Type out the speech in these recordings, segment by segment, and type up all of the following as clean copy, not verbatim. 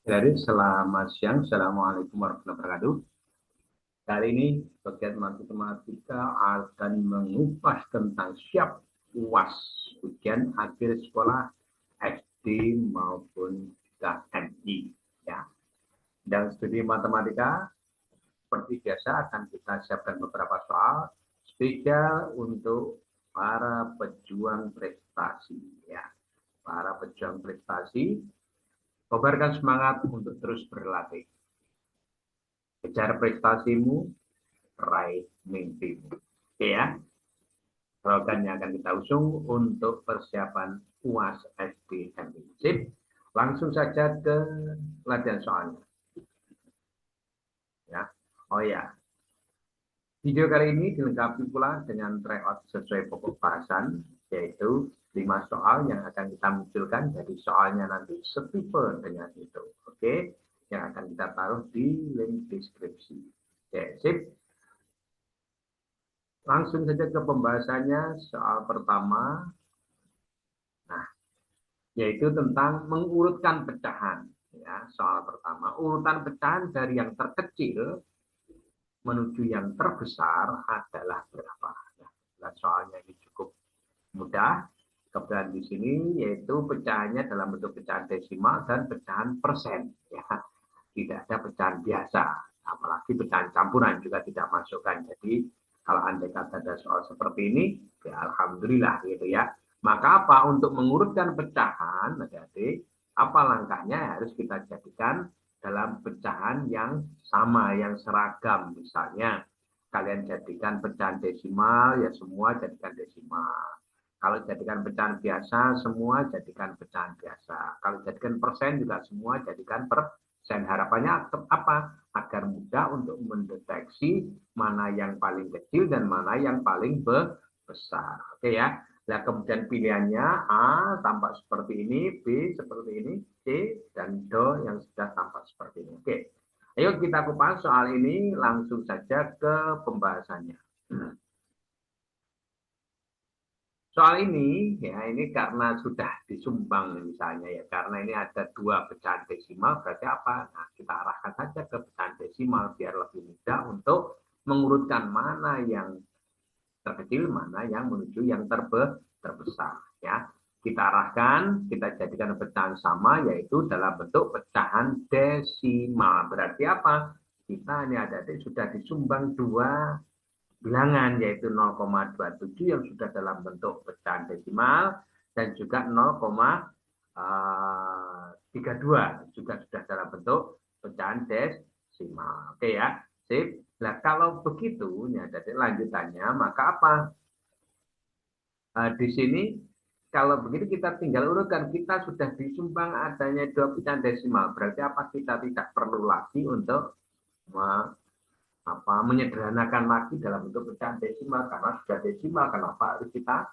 Jadi selamat siang, Assalamualaikum warahmatullahi wabarakatuh. Kali ini bagian matematika akan mengupas tentang siap UAS ujian akhir sekolah SD maupun KMI. Ya. Dan studi matematika seperti biasa akan kita siapkan beberapa soal spesial untuk para pejuang prestasi. Ya, para pejuang prestasi, kobarkan semangat untuk terus berlatih. Kejar prestasimu, raih mimpimu. Oke ya, slogan yang akan kita usung untuk persiapan UAS SBMI. Sip, langsung saja ke latihan soalnya. Ya. Oh ya, video kali ini dilengkapi pula dengan tryout sesuai pokok bahasan, yaitu 5 soal yang akan kita munculkan. Jadi soalnya nanti setipe dengan itu. Oke, yang akan kita taruh di link deskripsi. Oke, sip. Langsung saja ke pembahasannya. Soal pertama, nah, yaitu tentang mengurutkan pecahan. Ya, soal pertama, urutan pecahan dari yang terkecil menuju yang terbesar adalah berapa? Nah, soalnya ini cukup mudah. Kebetulan di sini yaitu pecahannya dalam bentuk pecahan desimal dan pecahan persen. Ya, tidak ada pecahan biasa, apalagi pecahan campuran juga tidak masukkan. Jadi kalau andai kata ada soal seperti ini, ya alhamdulillah gitu ya. Maka apa untuk mengurutkan pecahan, adik-adik, apa langkahnya harus kita jadikan dalam pecahan yang sama, yang seragam. Misalnya kalian jadikan pecahan desimal, ya semua jadikan desimal. Kalau jadikan pecahan biasa, semua jadikan pecahan biasa. Kalau jadikan persen juga semua jadikan persen. Harapannya apa? Agar mudah untuk mendeteksi mana yang paling kecil dan mana yang paling besar. Oke ya. Nah, kemudian pilihannya A tampak seperti ini, B seperti ini, C dan D yang sudah tampak seperti ini. Oke. Ayo kita kupas soal ini langsung saja ke pembahasannya. Soal ini, ya ini karena sudah disumbang misalnya ya, karena ini ada 2 pecahan desimal, berarti apa? Nah, kita arahkan saja ke pecahan desimal biar lebih mudah untuk mengurutkan mana yang terkecil, mana yang menuju yang terbesar. Ya, kita arahkan, kita jadikan pecahan sama, yaitu dalam bentuk pecahan desimal. Berarti apa? Kita ini ada sudah disumbang 2 bilangan yaitu 0,27 yang sudah dalam bentuk pecahan desimal dan juga 0,32 juga sudah dalam bentuk pecahan desimal. Oke ya, sip. Nah kalau begitu, ya, jadi lanjutannya maka apa? Di sini kalau begitu kita tinggal urutkan, kita sudah disumbang adanya 2 pecahan desimal. Berarti apa? Kita tidak perlu lagi untuk menyederhanakan lagi dalam bentuk pecahan desimal karena sudah desimal, kenapa harus kita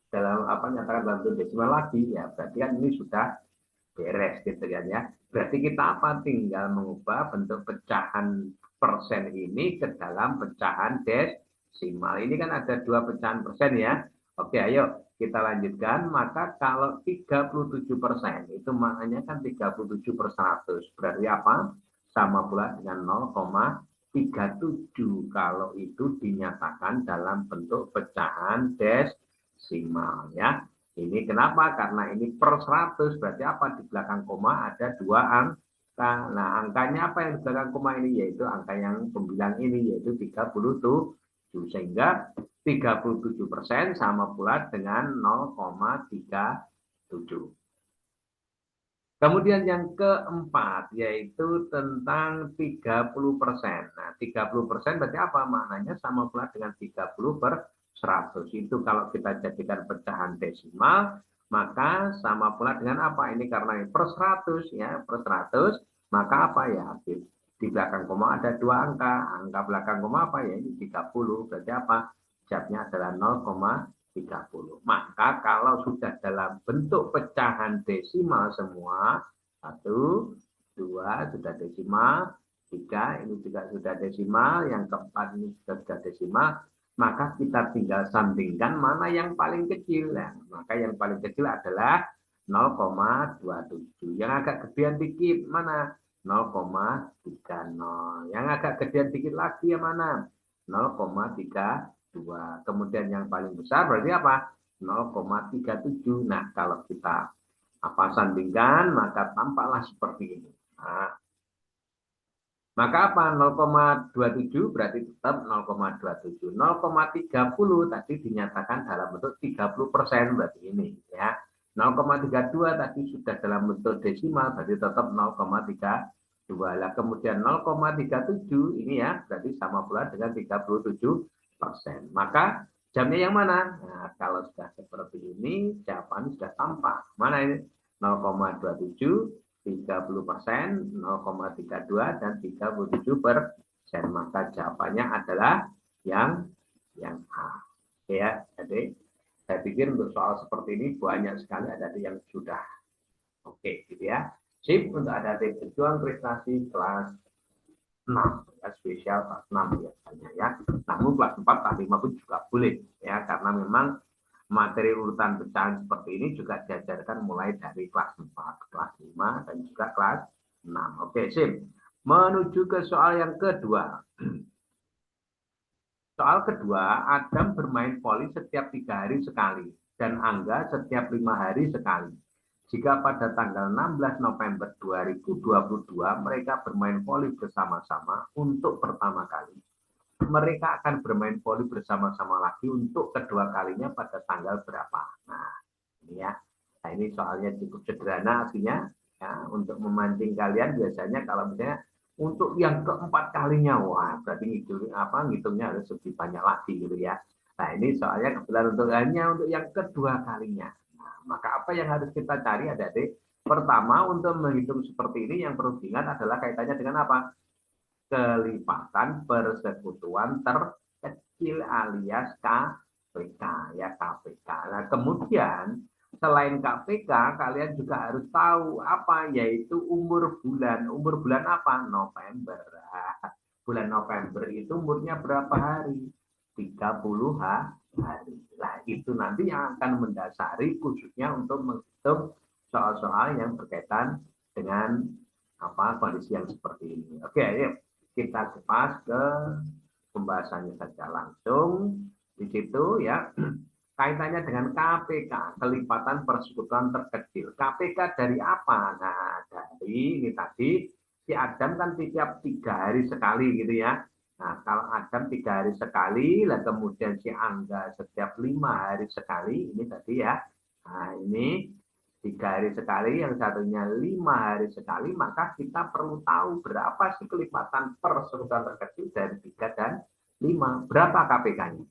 dalam nyatakan dalam bentuk desimal lagi, ya berarti kan ini sudah beres gitu kan ya. Berarti kita tinggal mengubah bentuk pecahan persen ini ke dalam pecahan desimal. Ini kan ada 2 pecahan persen ya. Oke, ayo kita lanjutkan. Maka kalau 37% itu maknanya kan 37/100, berarti apa? Sama pula dengan 0,37 kalau itu dinyatakan dalam bentuk pecahan desimal ya. Ini kenapa? Karena ini per 100, berarti apa? Di belakang koma ada 2 angka. Nah, angkanya apa yang di belakang koma ini? Yaitu angka yang pembilang ini, yaitu 37. Sehingga 37% sama pula dengan 0,37. Kemudian yang keempat, yaitu tentang 30%. Nah, 30% berarti apa? Maknanya sama pula dengan 30/100. Itu kalau kita jadikan pecahan desimal, maka sama pula dengan apa? Ini karena per 100, ya, per 100, maka apa ya? Di belakang koma ada 2 angka. Angka belakang koma apa ya? Ini 30. Berarti apa? Jawabnya adalah 0,30. Maka kalau sudah dalam bentuk pecahan desimal semua, 1, 2 sudah desimal, 3 ini juga sudah desimal, yang keempat ini sudah desimal, maka kita tinggal sandingkan mana yang paling kecil. Nah, maka yang paling kecil adalah 0,27. Yang agak gedean dikit mana? 0,30. Yang agak gedean dikit lagi yang mana? 0,32. Kemudian yang paling besar berarti apa? 0,37. Nah, kalau kita sandingkan, maka tampaklah seperti ini. Nah, maka apa? 0,27 berarti tetap 0,27. 0,30 tadi dinyatakan dalam bentuk 30% berarti ini ya. 0,32 tadi sudah dalam bentuk desimal berarti tetap 0,32. Lah kemudian 0,37 ini ya berarti sama pula dengan 37%. Maka jamnya yang mana? Nah, kalau sudah seperti ini jawaban sudah tampak. Mana ini? 0,27 30%, 0,32 dan 37%. Maka jawabannya adalah yang A. Oke ya, jadi saya pikir untuk soal seperti ini banyak sekali ada yang sudah oke gitu ya. Sip untuk ada berjuang prestasi kelas 6 ya, spesial kelas 6 biasanya ya. Namun kelas 4, kelas 5 pun juga boleh ya karena memang materi urutan pecahan seperti ini juga diajarkan mulai dari kelas 4, kelas 5, dan juga kelas 6. Oke, sip. Menuju ke soal yang kedua. Soal kedua, Adam bermain voli setiap 3 hari sekali dan Angga setiap 5 hari sekali. Jika pada tanggal 16 November 2022 mereka bermain voli bersama-sama untuk pertama kali, mereka akan bermain voli bersama-sama lagi untuk kedua kalinya pada tanggal berapa. Nah, ini ya. Nah, ini soalnya cukup sederhana artinya ya, untuk memancing kalian biasanya kalau misalnya untuk yang keempat kalinya, wah berarti ngitungnya harus lebih banyak lagi gitu ya. Nah, ini soalnya kebetulan untuk yang kedua kalinya. Nah, maka apa yang harus kita cari adik-adik? Pertama, untuk menghitung seperti ini yang perlu diingat adalah kaitannya dengan apa? Kelipatan persekutuan terkecil alias KPK ya KPK. Nah, kemudian selain KPK kalian juga harus tahu apa yaitu umur bulan. Umur bulan apa? November. Bulan November itu umurnya berapa hari? 30 hari. Nah, itu nanti yang akan mendasari khususnya untuk menghitung soal-soal yang berkaitan dengan kondisi yang seperti ini. Oke, ayo kita kupas ke pembahasannya saja langsung di situ ya. Kaitannya dengan KPK, kelipatan persekutuan terkecil. KPK dari apa? Nah, dari ini tadi si Adam kan setiap 3 hari sekali gitu ya. Nah, kalau Adam 3 hari sekali, lah kemudian si Angga setiap 5 hari sekali, ini tadi ya. Nah, ini 3 hari sekali, yang satunya 5 hari sekali, maka kita perlu tahu berapa sih kelipatan persekutuan terkecil dari 3 dan 5. Berapa KPK-nya?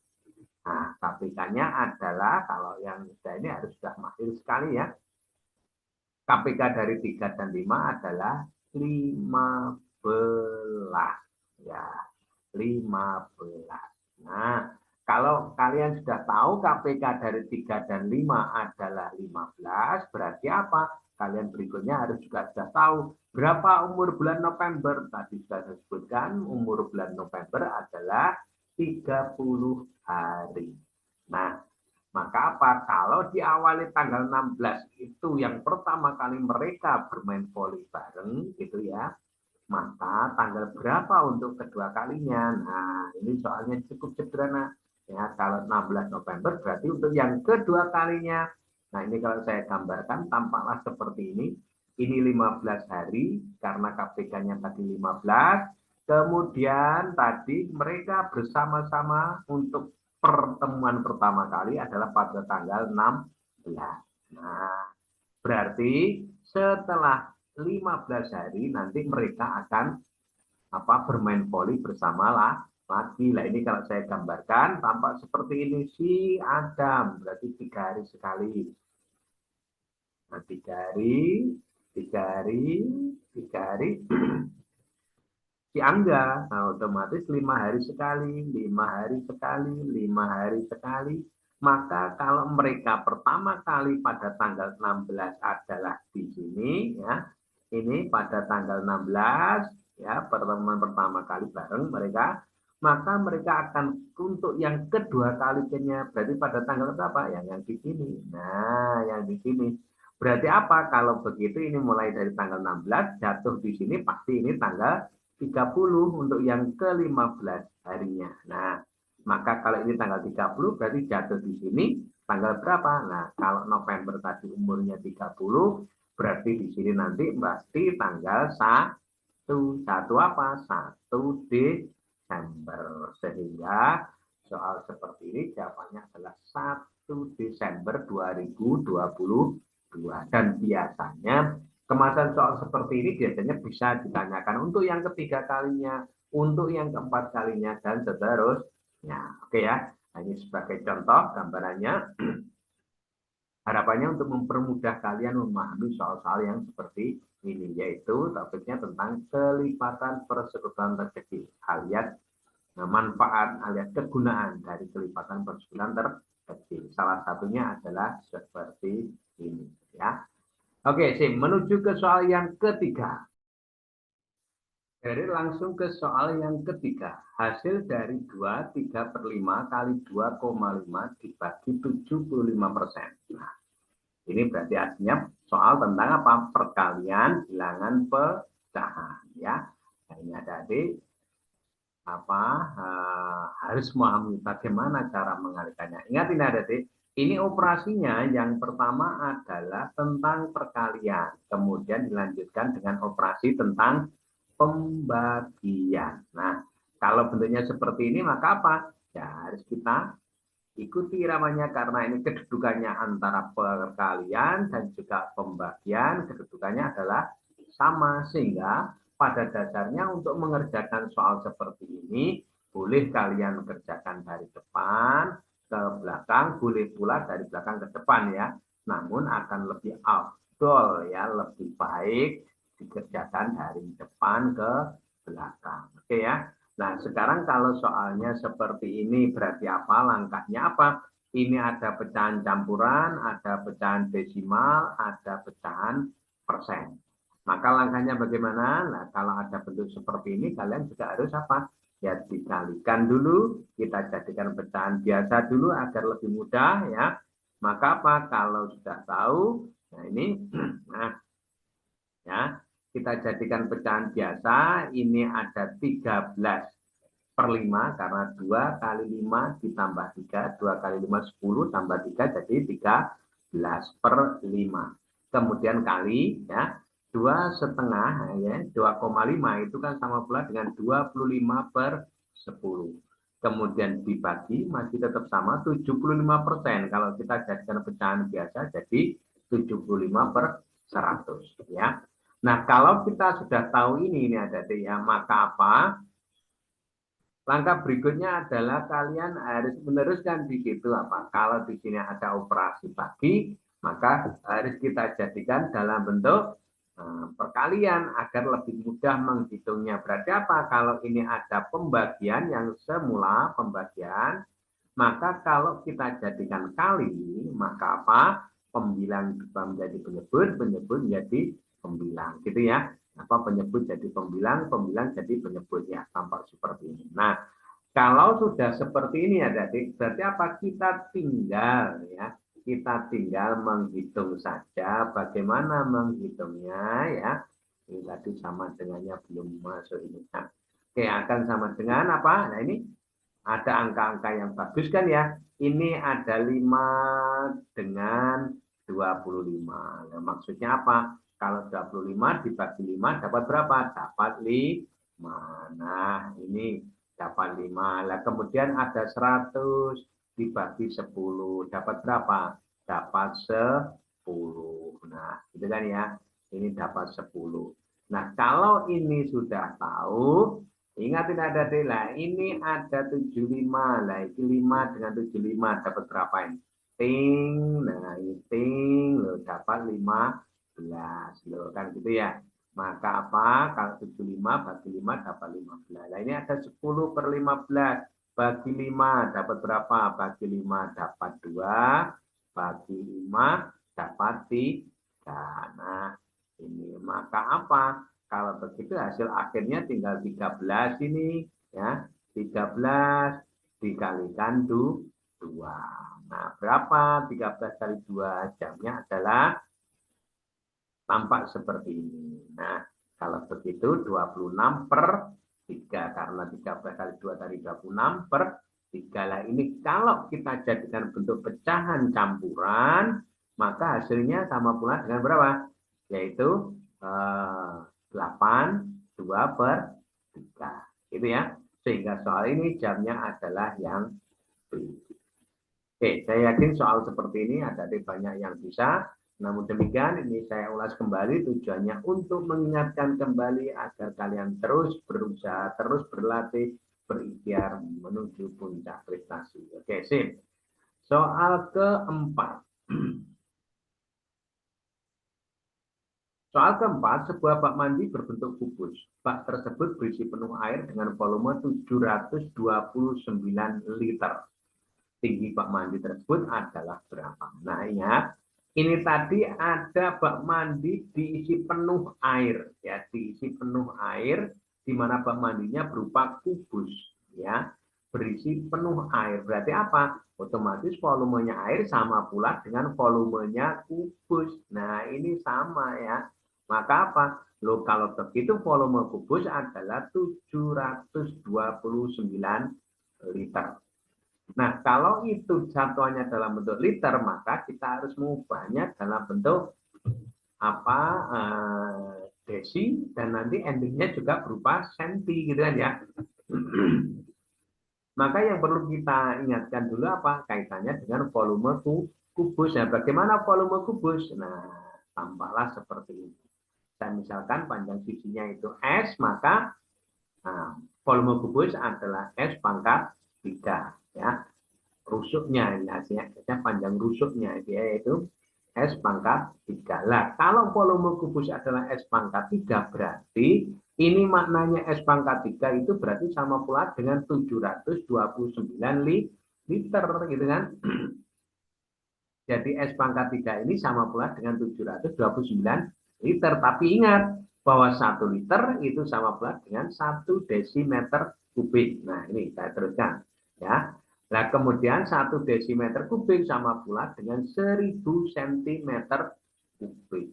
Nah, KPK-nya adalah, kalau yang ini harus sudah mahir sekali ya, KPK dari 3 dan 5 adalah 15. Ya, 15. Nah, kalau kalian sudah tahu KPK dari 3 dan 5 adalah 15, berarti apa? Kalian berikutnya harus juga sudah tahu berapa umur bulan November. Tadi sudah saya sebutkan, umur bulan November adalah 30 hari. Nah, maka apa? Kalau diawali tanggal 16 itu yang pertama kali mereka bermain voli bareng gitu ya, maka tanggal berapa untuk kedua kalinya? Nah, ini soalnya cukup sederhana. Ya, kalau 16 November berarti untuk yang kedua kalinya. Nah, ini kalau saya gambarkan tampaklah seperti ini. Ini 15 hari karena KPK-nya tadi 15. Kemudian tadi mereka bersama-sama untuk pertemuan pertama kali adalah pada tanggal 16. Nah, berarti setelah 15 hari nanti mereka akan bermain voli bersama lagi. Nah, ini kalau saya gambarkan tampak seperti ini si Adam, berarti 3 hari sekali. Nah, 3 hari, 3 hari, 3 hari. Si Angga, nah otomatis 5 hari sekali, 5 hari sekali, 5 hari sekali. Maka kalau mereka pertama kali pada tanggal 16 adalah di sini ya. Ini pada tanggal 16 ya, pertemuan pertama kali bareng mereka, maka mereka akan untuk yang kedua kalinya berarti pada tanggal berapa? Yang di sini. Nah, yang di sini. Berarti apa? Kalau begitu ini mulai dari tanggal 16, jatuh di sini pasti ini tanggal 30 untuk yang ke-15 harinya. Nah, maka kalau ini tanggal 30 berarti jatuh di sini tanggal berapa? Nah, kalau November tadi umurnya 30, berarti di sini nanti pasti tanggal 1. Satu apa? 1 Desember. Sehingga soal seperti ini jawabannya adalah 1 Desember 2022. Dan biasanya kemasan soal seperti ini biasanya bisa ditanyakan untuk yang ketiga kalinya, untuk yang keempat kalinya, dan seterusnya. Oke ya, nah, ini sebagai contoh gambarannya. Harapannya untuk mempermudah kalian memahami soal-soal yang seperti ini, yaitu topiknya tentang kelipatan persekutuan rezeki, alias manfaat alias kegunaan dari kelipatan persekutuan rezeki. Salah satunya adalah seperti ini, ya. Oke, sih, menuju ke soal yang ketiga. Jadi langsung ke soal yang ketiga. Hasil dari 23/5 kali 2,5 dibagi 75%. Nah, ini berarti artinya soal tentang apa? Perkalian bilangan pecahan, ya. Nah, ini ada adik harus memahami bagaimana cara mengalihkannya. Ingat ini ada adik, ini operasinya yang pertama adalah tentang perkalian, kemudian dilanjutkan dengan operasi tentang pembagian. Nah, kalau bentuknya seperti ini maka apa? Ya harus kita ikuti iramanya karena ini kedudukannya antara perkalian dan juga pembagian, kedudukannya adalah sama, sehingga pada dasarnya untuk mengerjakan soal seperti ini boleh kalian kerjakan dari depan ke belakang, boleh pula dari belakang ke depan ya. Namun akan lebih afdol ya, lebih baik dikerjakan dari depan ke belakang. Oke ya. Nah, sekarang kalau soalnya seperti ini berarti apa? Langkahnya apa? Ini ada pecahan campuran, ada pecahan desimal, ada pecahan persen. Maka langkahnya bagaimana? Nah, kalau ada bentuk seperti ini, kalian juga harus apa? Ya, dikalikan dulu, kita jadikan pecahan biasa dulu agar lebih mudah ya. Maka apa? Kalau sudah tahu, nah ini, nah, ya, kita jadikan pecahan biasa, ini ada 13/5 karena 2 kali 5 ditambah 3, 2 kali 5 10 tambah 3 jadi 13/5. Kemudian kali ya 2,5 ya, 2,5 itu kan sama pula dengan 25/10. Kemudian dibagi masih tetap sama 75%. Kalau kita jadikan pecahan biasa jadi 75/100 ya. Nah, kalau kita sudah tahu ini ada ya, maka apa? Langkah berikutnya adalah kalian harus meneruskan di situ apa? Kalau di sini ada operasi bagi, maka harus kita jadikan dalam bentuk perkalian agar lebih mudah menghitungnya. Berarti apa? Kalau ini ada pembagian yang semula pembagian, maka kalau kita jadikan kali, maka apa? Pembilang berubah menjadi penyebut, penyebut menjadi pembilang, gitu ya. Apa penyebut jadi pembilang, pembilang jadi penyebut ya, tampak seperti ini. Nah, kalau sudah seperti ini ya, berarti apa? Kita tinggal ya, kita tinggal menghitung saja. Bagaimana menghitungnya ya? Ini tadi sama dengannya belum masuk ini. Nah, oke, akan sama dengan apa? Nah, ini ada angka-angka yang bagus kan ya. Ini ada 5 dengan 25. Nah, maksudnya apa? Kalau 25 dibagi 5 dapat berapa? Dapat 5. Nah, ini dapat 5. Nah, kemudian ada 100 dibagi 10. Dapat berapa? Dapat 10. Nah, gitu kan ya. Ini dapat 10. Nah, kalau ini sudah tahu, ingat ini ada lah, ini ada 75. Nah, ini 5 dengan 75 dapat berapa ini? Ting, nah ini ting, loh, dapat 15. Loh, kan gitu ya. Maka apa? Kalau 75 bagi 5 dapat 15. Nah, ini ada 10/15. Bagi 5 dapat berapa? Bagi 5 dapat 2. Bagi 5 dapat 3. Nah, ini maka apa? Kalau begitu hasil akhirnya tinggal 13 ini ya. 13 dikalikan 2. Nah, berapa 13 kali 2? Jamnya adalah tampak seperti ini. Nah, kalau begitu 26 per 3, karena 13 kali 2 tadi 26 per 3. Lah ini kalau kita jadikan bentuk pecahan campuran, maka hasilnya sama pula dengan berapa? Yaitu 8, 2 per 3. Gitu ya. Sehingga soal ini jamnya adalah yang B. Oke, saya yakin soal seperti ini ada banyak yang bisa. Namun demikian, ini saya ulas kembali tujuannya untuk mengingatkan kembali agar kalian terus berusaha, terus berlatih, berikhtiar menuju puncak prestasi. Oke, sip. Soal keempat. Soal keempat, sebuah bak mandi berbentuk kubus. Bak tersebut berisi penuh air dengan volume 729 liter. Tinggi bak mandi tersebut adalah berapa? Nah, ingat, ini tadi ada bak mandi diisi penuh air, ya, diisi penuh air, di mana bak mandinya berupa kubus, ya, berisi penuh air. Berarti apa? Otomatis volumenya air sama pula dengan volumenya kubus. Nah, ini sama ya. Maka apa? Loh, kalau begitu volume kubus adalah 729 liter. Nah, kalau itu satuannya dalam bentuk liter, maka kita harus mengubahnya dalam bentuk apa desi, dan nanti endingnya juga berupa senti, gitu kan ya. Maka yang perlu kita ingatkan dulu apa kaitannya dengan volume kubus. Nah, bagaimana volume kubus? Nah, tampaklah seperti ini. Dan misalkan panjang sisinya itu S, maka volume kubus adalah S pangkat 3, ya. Rusuknya, hasilnya panjang rusuknya yaitu S pangkat 3. Lah, kalau volume kubus adalah S pangkat 3, berarti ini maknanya S pangkat 3 itu berarti sama pula dengan 729 liter, gitu kan. Jadi S pangkat 3 ini sama pula dengan 729 liter. Tapi ingat bahwa 1 liter itu sama pula dengan 1 desimeter kubik. Nah, ini saya teruskan, ya. Nah, kemudian 1 desimeter kubik sama pula dengan 1000 cm kubik.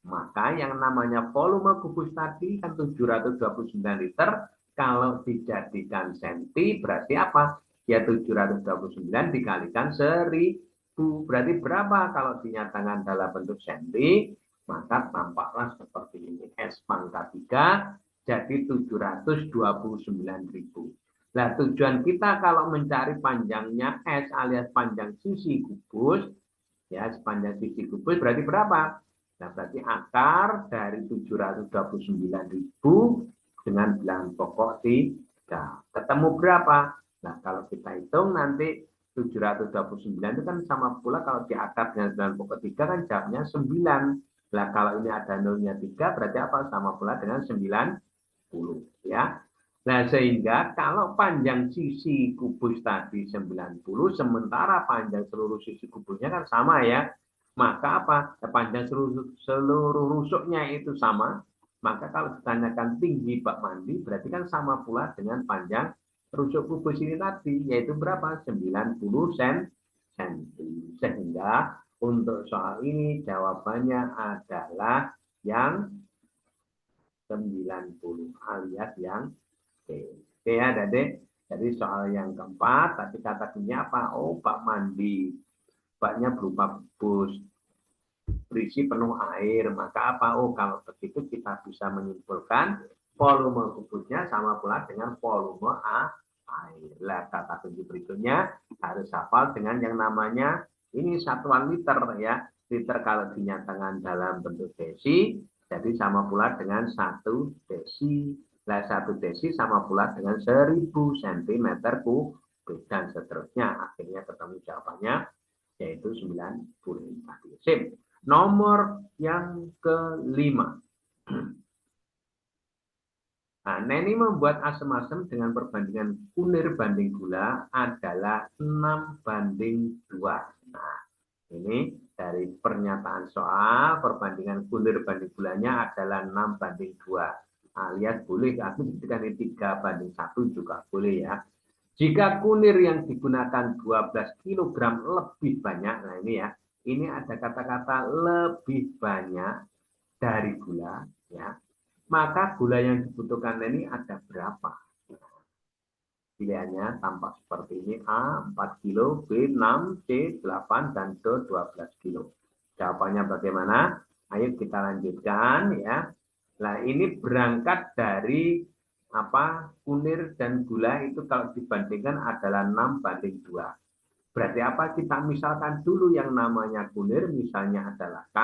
Maka yang namanya volume kubus tadi kan 729 liter, kalau dijadikan senti berarti apa? Ya 729 dikalikan 1000. Berarti berapa kalau dinyatakan dalam bentuk senti? Maka tampaklah seperti ini. S pangkat 3 jadi 729.000. Nah, tujuan kita kalau mencari panjangnya S alias panjang sisi kubus, ya, sepanjang sisi kubus berarti berapa? Nah, berarti akar dari 729.000 dengan bilangan pokok 3. Ketemu berapa? Nah, kalau kita hitung nanti 729 itu kan sama pula kalau diakar dengan bilangan pokok 3 kan jawabnya 9. Nah, kalau ini ada nolnya 3 berarti apa? Sama pula dengan 90, ya. Nah, sehingga kalau panjang sisi kubus tadi 90, sementara panjang seluruh sisi kubusnya kan sama ya. Maka apa? Panjang seluruh rusuknya itu sama. Maka kalau ditanyakan tinggi bak mandi, berarti kan sama pula dengan panjang rusuk kubus ini tadi, yaitu berapa? 90 cm. Sehingga untuk soal ini jawabannya adalah yang 90 alias yang Oke ya, Dedek. Jadi soal yang keempat, tadi kata kuncinya apa? Oh, bak mandi. Baknya berupa kubus, berisi penuh air. Maka apa? Oh, kalau begitu kita bisa menyimpulkan volume kubusnya sama pula dengan volume air. Lah, kata kunci berikutnya harus hafal dengan yang namanya ini satuan liter ya. Liter kalau dinyatakan dalam bentuk desi, jadi sama pula dengan 1 desi. Nah, 1 desi sama pula dengan 1000 cm kubik dan seterusnya. Akhirnya ketemu jawabannya yaitu 90. Sip. Nomor yang kelima. Nah, Neni membuat asam-asam dengan perbandingan kunir banding gula adalah 6:2. Nah, ini dari pernyataan soal perbandingan kunir banding gulanya adalah 6:2. Alias boleh aku jadikan 3:1 juga boleh ya. Jika kunir yang digunakan 12 kg lebih banyak, nah ini ya, ini ada kata-kata lebih banyak, dari gula, ya, maka gula yang dibutuhkan ini ada berapa? Pilihannya tampak seperti ini: A 4 kilo, B 6, C 8, dan D 12 kilo. Jawabannya bagaimana? Ayo kita lanjutkan ya. Nah, ini berangkat dari apa? Kunir dan gula itu kalau dibandingkan adalah 6:2. Berarti apa? Kita misalkan dulu yang namanya kunir, misalnya adalah K,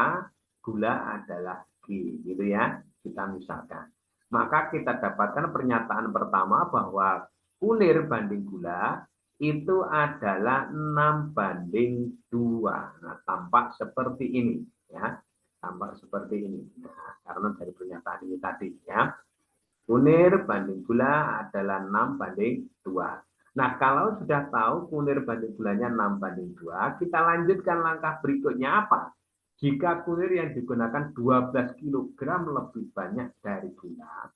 gula adalah G, gitu ya. Kita misalkan. Maka kita dapatkan pernyataan pertama bahwa kunir banding gula itu adalah 6:2. Nah, tampak seperti ini ya. Tampak seperti ini. Nah, karena dari pernyataan ini tadi ya. Kunir banding gula adalah 6:2. Nah, kalau sudah tahu kunir banding gulanya 6:2, kita lanjutkan langkah berikutnya apa? Jika kunir yang digunakan 12 kg lebih banyak dari gula,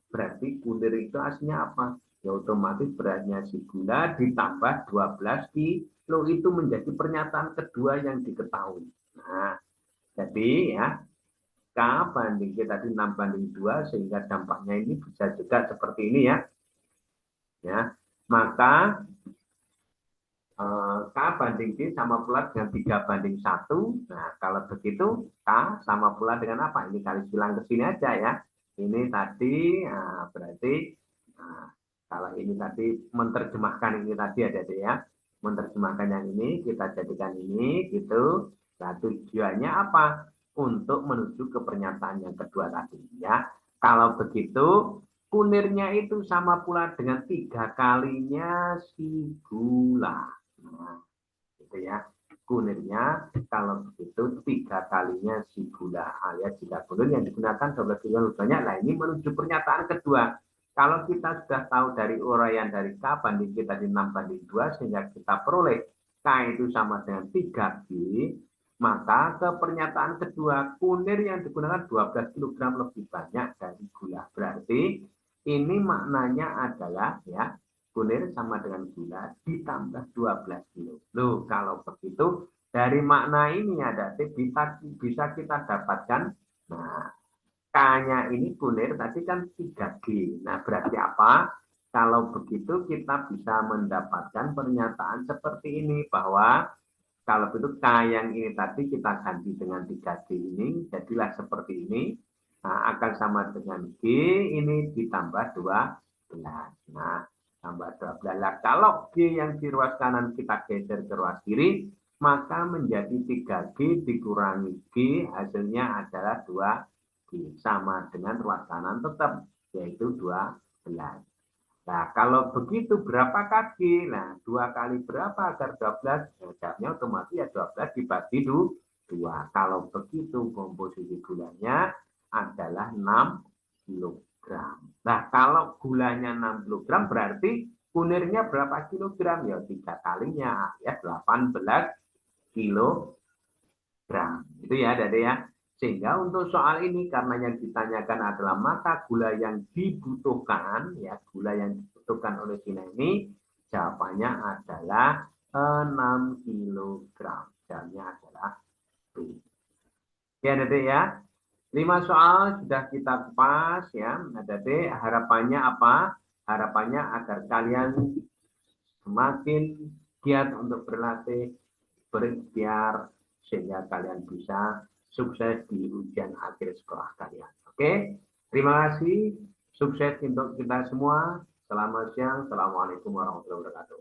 berarti kunir itu aslinya apa? Ya otomatis beratnya si gula ditambah 12 kilo, itu menjadi pernyataan kedua yang diketahui. Nah, jadi ya, K banding G tadi 6:2, sehingga dampaknya ini bisa juga seperti ini ya. Ya, maka K banding G sama pula dengan 3:1. Nah, kalau begitu K sama pula dengan apa? Ini kali bilang ke sini aja ya. Ini tadi berarti kalau ini tadi menerjemahkan ini tadi ada ya. Menerjemahkan yang ini kita jadikan ini gitu. Nah, tujuannya apa? Untuk menuju ke pernyataan yang kedua tadi ya. Kalau begitu kunirnya itu sama pula dengan 3 kalinya si gula. Nah, gitu ya. Kunirnya kalau begitu 3 kalinya si gula, alias jika kunir yang digunakan 12 kilo lebih banyak. Nah, ini menuju pernyataan kedua. Kalau kita sudah tahu dari uraian dari K banding G tadi 6:2, sehingga kita peroleh K itu sama dengan 3G, maka ke pernyataan kedua, kunir yang digunakan 12 kg lebih banyak dari gula. Berarti ini maknanya adalah ya, kunir sama dengan gula ditambah 12 kilo. Loh, kalau begitu dari makna ini ada bisa kita dapatkan. Nah, K-nya ini kunir tadi kan 3G. Nah, berarti apa? Kalau begitu kita bisa mendapatkan pernyataan seperti ini, bahwa kalau begitu K yang ini tadi kita ganti dengan 3G ini, jadilah seperti ini. Nah, akan sama dengan G ini ditambah 12. Nah, tambah 12. Nah, kalau G yang di ruas kanan kita geser ke ruas kiri, maka menjadi 3G dikurangi G, hasilnya adalah 2G. Sama dengan ruas kanan tetap, yaitu 12. Nah, kalau begitu berapa kaki? Nah, 2 kali berapa agar 12? Nah, jawabnya otomatis ya 12 dibagi 2. Kalau begitu komposisi gulanya adalah 6 kilogram. Nah, kalau gulanya 6 kilogram berarti kunirnya berapa kilogram? Ya 3 kalinya, ya 18 kilogram. Itu ya, Dede ya. Sehingga untuk soal ini, karena yang ditanyakan adalah maka gula yang dibutuhkan, ya gula yang dibutuhkan oleh Cina ini, jawabannya adalah 6 kilogram. Jawabannya adalah B. Ya, Dede ya. 5 soal sudah kita kupas ya. Nah, Dede, harapannya apa? Harapannya agar kalian semakin giat untuk berlatih, berikhtiar, sehingga kalian bisa sukses di ujian akhir sekolah kalian. Oke, terima kasih. Sukses untuk kita semua. Selamat siang. Assalamualaikum warahmatullahi wabarakatuh.